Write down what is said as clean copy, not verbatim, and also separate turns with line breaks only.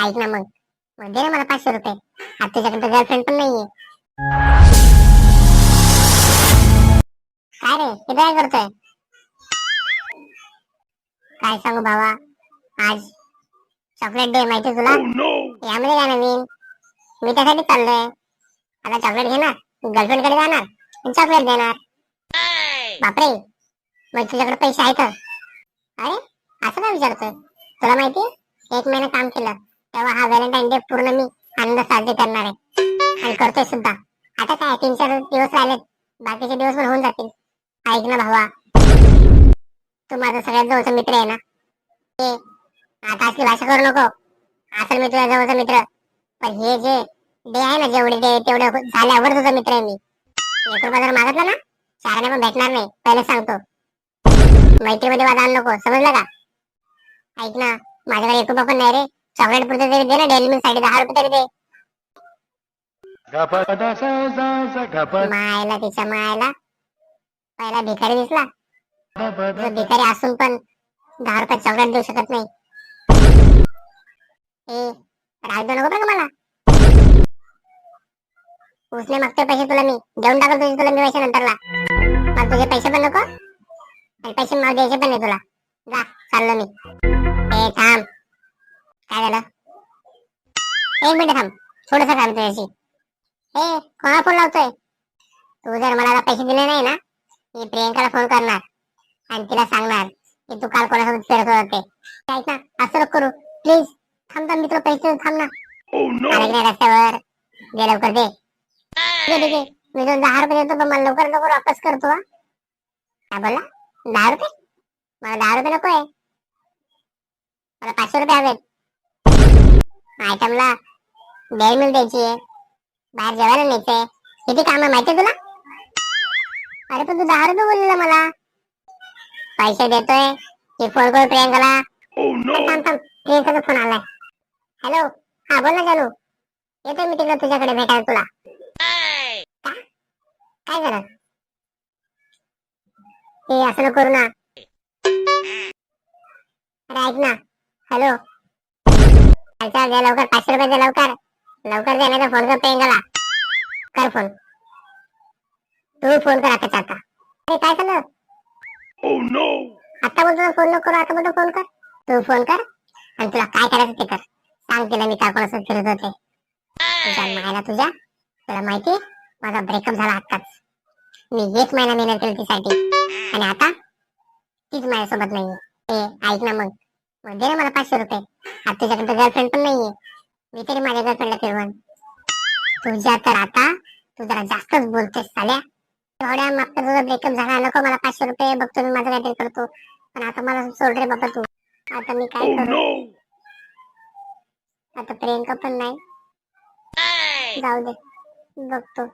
ऐक ना मग दे ना मला 500 रुपये. आता तुझ्याकडे गर्लफ्रेंड पण नाहीये. काय रे किती काय करतोय? काय सांगू भावा, आज चॉकलेट डे माहिती तुला? यामध्ये काय नवीन? मी त्यासाठी चाललोय. आता चॉकलेट घेणार, गर्लफ्रेंड कडे जाणार आणि चॉकलेट देणार. बापरे, मग तुझ्याकडे पैसे आहेत? अरे असं काय विचारतोय? तुला माहिती 1 महिना काम केलं तेव्हा हा व्हॅलेंटाईन डे पूर्ण मी आनंद साजरे करणार आहे आणि करतोय सुद्धा. आता काय 3-4 दिवस राहिलेत, बाकीचे दिवस पण होऊन जातील. ऐक ना भावा, तू माझा सगळ्यात जवळचा मित्र आहे ना. ते आता असली भाषा करू नको. असेल मी तुझ्या जवळचा मित्र, पण हे जे डे आहे ना, जेवढे डे तेवढे झाल्यावर तुझा मित्र आहे मी. 1 रुपया जर मागितला ना, 4 पण भेटणार नाही, पहिले सांगतो. मैत्रीमध्ये वाद आणू नको, समजलं का? ऐक ना, माझ्याकडे 1 रुपया पण नाही रे. चॉकलेट पुरते तरी दे ना, डेली मिल्क साठी 10 रुपये तरी दे. मायला तिच्या मायला, पहिला भिकारी दिसला. जो भिकारी असून पण 10 रुपये चॉकलेट देऊ शकत नाही. ए राग देऊ नको बरं का मला. उसने मागते पैसे तुला मी देऊन टाकल, तुला मी पैसे नंतरला. मग तुझे पैसे पण नको आणि पैसे मला द्यायचे पण नाही तुला. जा चाललो मी. ए थांब, काय झालं? 1 मिनिट थांब, थोडस काम तुझ्याशी. ए कोणाला फोन लावतोय? तू जर मला पैसे दिले नाही ना, मी प्रियंकाला फोन करणार आणि तिला सांगणार की तू काल कोणासोबत फिरत होते. ऐक ना, असं नको करू प्लीज. थांब थांब, मी तुला पैसे देतो, थांब ना. आले की नाही रस्त्यावर? दे लवकर दे. ठीक आहे ठीक आहे, मी तुला 10 रुपये देतो, पण मला लवकर लवकर वापस करतो हा. काय बोलला? 10 रुपये? मला 10 रुपये नको आहे, मला 500 रुपये हवेत. आयटमला डेअरी मिल्क द्यायची आहे, बाहेर जेवायला न्यायचंय. किती काम आहे माहितीये तुला? अरे पण तू 10 रुपये बोललेला मला. पैसे देतोय की फोन करू प्रियंकाला? थांब थांब, प्रियंकाचा फोन आलाय. हॅलो, हा बोल ना जानू. येतोय मी तिकडे तुझ्याकडे भेटायला तुला. का? काय झालं? हे असं नको करू ना. अरे ऐक ना, हॅलो. चल दे लवकर, 500 रुपये दे लवकर. लवकर दे, नाही तर फोन कर प्रियंकाला. कर फोन, तू फोन कर आता आता. अरे काय झालं? आता बोलतो फोन नको करू, आता बोलतो फोन कर. तू फोन कर आणि तुला काय करायचं ते कर. सांग तिला मी काल कोणासोबत फिरत होते. तुझ्या मायला तुझ्या, तुला माहिती माझा ब्रेकअप झाला आत्ताच. मी 1 महिना मेहनत केली तिसाठी आणि आता तीच माझ्यासोबत नाहीये. ए ऐक ना मग दे ना मला 500 रुपये. आता तुझ्याकडे गर्लफ्रेंड पण नाहीये, मी तरी माझ्या गर्लफ्रेंडला फिरवण. तुझ्या तर आता तू जरा जास्तच बोलतेस साल्या. एवढ्या मागचा तुझा ब्रेकअप झाला, नको मला 500 रुपये, बघतो मी माझं काहीतरी करतो. पण आता मला सोड रे बाबा तू. आता मी काय करू? आता प्रियंका पण नाही, जाऊ दे, बघतो.